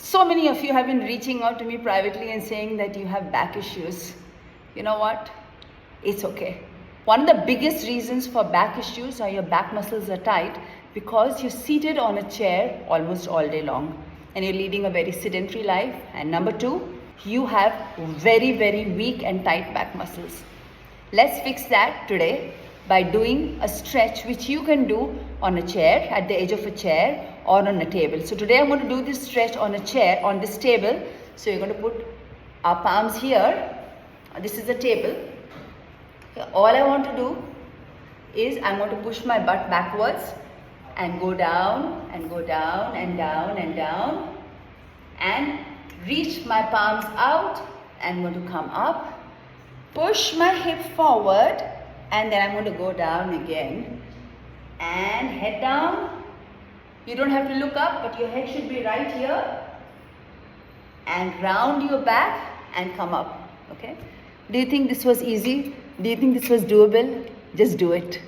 So many of you have been reaching out to me privately and saying that you have back issues. You know what? It's okay. One of the biggest reasons for back issues are your back muscles are tight because you're seated on a chair almost all day long and you're leading a very sedentary life. And number two, you have very, very weak and tight back muscles. Let's fix that today by doing a stretch which you can do on a chair, at the edge of a chair or on a table. So today I'm going to do this stretch on a chair, on this table. So you're going to put our palms here. This is a table. Okay. All I want to do is I'm going to push my butt backwards and go down and go down and down and down and reach my palms out. I'm going to come up, push my hip forward, and then I'm going to go down again and head down. You don't have to look up, but your head should be right here, and round your back and come up. Okay? Do you think this was easy? Do you think this was doable? Just do it.